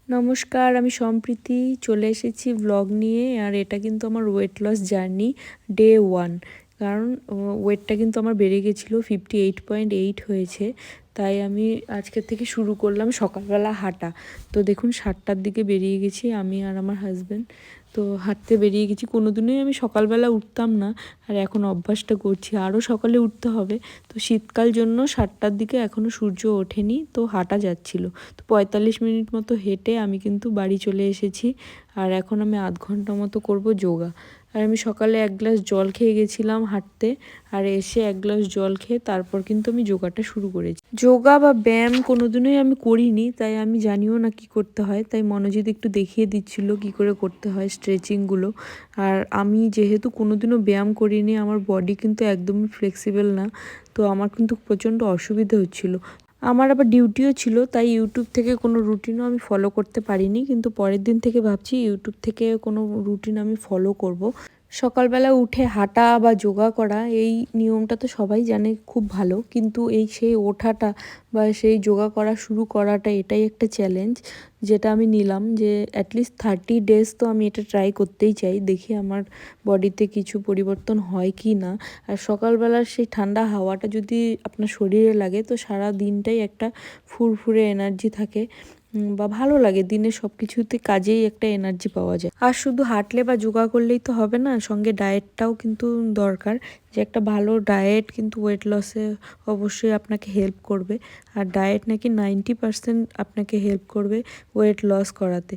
নমস্কার, আমি সম্প্রীতি চলে এসেছি ব্লগ নিয়ে। আর এটা কিন্তু আমার ওয়েট লস জার্নি ডে 1। কারণ ওয়েটটা কিন্তু আমার বেড়ে গেছিলো, 58.8 হয়েছে। তাই আমি আজকের থেকে শুরু করলাম সকালবেলা হাঁটা। তো দেখুন 7টার দিকে বেরিয়ে গেছি আমি আর আমার হাজব্যান্ড। তো হাঁটতে বেরিয়ে গেছি। কোনো দিনই আমি সকালবেলা উঠতাম না, আর এখন অভ্যাসটা করছি, আরও সকালে উঠতে হবে। তো শীতকাল জন্য 7টার দিকে এখনও সূর্য ওঠেনি, তো হাঁটা যাচ্ছিল। তো 45 মিনিট মতো হেঁটে আমি কিন্তু বাড়ি চলে এসেছি। আর এখন আমি আধ ঘন্টা মতো করব যোগা। আর আমি সকালে 1 গ্লাস জল খেয়ে গেছিলাম হাঁটতে, আর এসে 1 গ্লাস জল খেয়ে তারপর কিন্তু আমি যোগাটা শুরু করেছি। যোগা বা ব্যায়াম কোনোদিনই আমি করিনি, তাই আমি জানিও না কি করতে হয়। তাই মনোজিৎ একটু দেখিয়ে দিচ্ছিল কি করে করতে হয় স্ট্রেচিংগুলো। আর আমি যেহেতু কোনোদিনও ব্যায়াম করিনি, আমার বডি কিন্তু একদমই ফ্লেক্সিবল না, তো আমার কিন্তু প্রচণ্ড অসুবিধা হচ্ছিল। আমার আবার ডিউটিও ছিল, তাই ইউটিউব থেকে কোনো রুটিনও আমি ফলো করতে পারিনি। কিন্তু পরের দিন থেকে ভাবছি ইউটিউব থেকে কোনো রুটিন আমি ফলো করব। সকালবেলা উঠে হাঁটা বা যোগা করা, এই নিয়মটা তো সবাই জানে খুব ভালো, কিন্তু সেই ওঠাটা বা সেই যোগা করা শুরু করাটা, এটাই একটা চ্যালেঞ্জ যেটা আমি নিলাম। যে অ্যাটলিস্ট 30 ডেজ তো আমি এটা ট্রাই করতেই চাই, দেখি আমার বডিতে কিছু পরিবর্তন হয় কি না। আর সকালবেলার সেই ঠান্ডা হাওয়াটা যদি আপনার শরীরে লাগে, তো সারা দিনটাই একটা ফুরফুরে এনার্জি থাকে, বা ভালো লাগে। দিনে সব কিছুতে কাজেই একটা এনার্জি পাওয়া যায়। আর শুধু হাঁটলে বা যোগা করলেই তো হবে না, সঙ্গে ডায়েটটাও কিন্তু দরকার। যে একটা ভালো ডায়েট কিন্তু ওয়েট লসে অবশ্যই আপনাকে হেল্প করবে। আর ডায়েট নাকি 90% আপনাকে হেল্প করবে ওয়েট লস করাতে।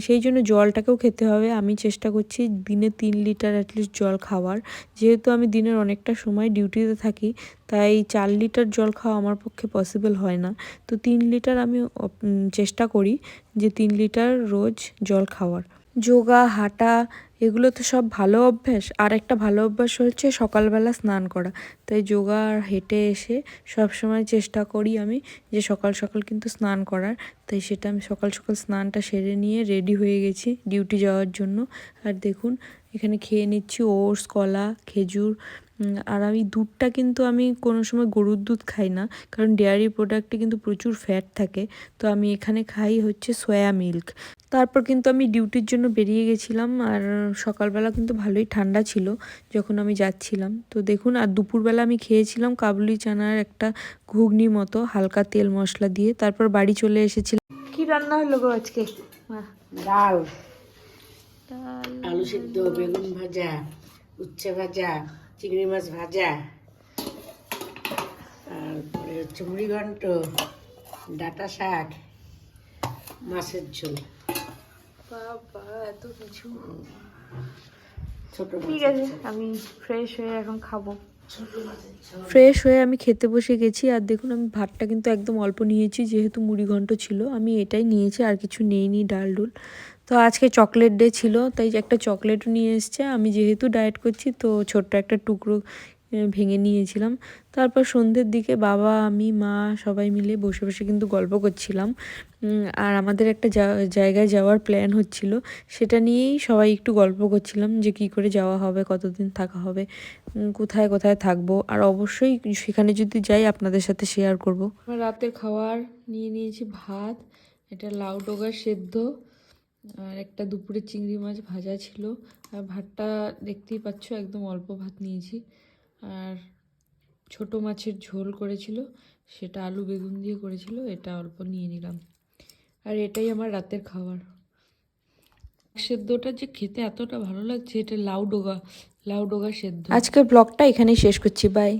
সেই জন্য জলটাকেও খেতে হবে। আমি চেষ্টা করছি দিনে 3 লিটার অ্যাটলিস্ট জল খাওয়ার। যেহেতু আমি দিনের অনেকটা সময় ডিউটিতে থাকি, তাই 4 লিটার জল খাওয়া আমার পক্ষে পসিবল হয় না। তো 3 লিটার আমি চেষ্টা করি যে 3 লিটার রোজ জল খাওয়ার। যোগা, হাঁটা, এগুলো তো সব ভালো অভ্যাস। আর একটা ভালো অভ্যাস হচ্ছে সকালবেলা স্নান করা। তাই যোগা আর হেঁটে এসে সবসময় চেষ্টা করি আমি যে সকাল সকাল কিন্তু স্নান করার। তাই সেটা আমি সকাল সকাল স্নানটা সেরে নিয়ে রেডি হয়ে গেছি ডিউটি যাওয়ার জন্য। আর দেখুন এখানে খেয়ে নিচ্ছি ওটস, কলা, খেজুর। আর আমি দুধটা কিন্তু আমি কোনো সময় গরুর দুধ খাই না, কারণ ডেয়ারি প্রোডাক্টে কিন্তু প্রচুর ফ্যাট থাকে। তো আমি এখানে খাই হচ্ছে সয়া মিল্ক। তারপর কিন্তু আমি ডিউটির জন্য বেরিয়ে গেছিলাম। আর সকালবেলা কিন্তু ভালোই ঠান্ডা ছিল যখন আমি যাচ্ছিলাম। তো দেখুন, আর দুপুরবেলা আমি খেয়েছিলাম কাবুলি চানার একটা ঘুগনি মতো, হালকা তেল মশলা দিয়ে। তারপর বাড়ি চলে এসেছিলাম। কি রান্না হলো গো আজকে? ডাল, ডাল, আলু সিদ্ধ, বেগুন ভাজা, উচ্ছে ভাজা, চিংড়ি মাছ ভাজা, তারপরে হচ্ছে মুড়ি ঘন্ট, ডাঁটা শাক, মাছের ঝোল। বাবা, এত কিছু! ছোট ঠিক মাছের আছে, ঝোল। আমি ফ্রেশ হয়ে এখন খাবো। ছোট মাছের ঝোল। ফ্রেশ হয়ে আমি খেতে বসে গেছি। আর দেখুন আমি ভাতটা কিন্তু একদম অল্প নিয়েছি, যেহেতু মুড়ি ঘন্ট ছিল আমি এটাই নিয়েছি, আর কিছু নেইনি ডাল ডুল। তো আজকে চকলেট ডে ছিল, তাই একটা চকলেটও নিয়ে এসছে। আমি যেহেতু ডায়েট করছি, তো ছোট্ট একটা টুকরো ভেঙে নিয়েছিলাম। তারপর সন্ধ্যের দিকে বাবা, আমি, মা সবাই মিলে বসে বসে কিন্তু গল্প করছিলাম। আর আমাদের একটা জায়গায় যাওয়ার প্ল্যান হচ্ছিল, সেটা নিয়েই সবাই একটু গল্প করছিলাম যে কি করে যাওয়া হবে, কতদিন থাকা হবে, কোথায় কোথায় থাকবো। আর অবশ্যই সেখানে যদি যাই আপনাদের সাথে শেয়ার করব। আমার রাতের খাবার নিয়ে নিয়েছি ভাত, এটা লাউ ডগা সেদ্ধ, আর একটা দুপুরে চিংড়ি মাছ ভাজা ছিল। আর ভাতটা দেখতেই পাচ্ছ একদম অল্প ভাত নিয়েছি। আর ছোট মাছের ঝোল করেছিল, সেটা আলু বেগুন দিয়ে করেছিল, এটা অল্প নিয়ে নিলাম। আর এটাই আমার রাতের খাবার। সেদ্ধটা যে খেতে এতটা ভালো লাগছে, এটা লাউ ডগা সেদ্ধ। আজকের ব্লগটা এখানেই শেষ করছি, বাই।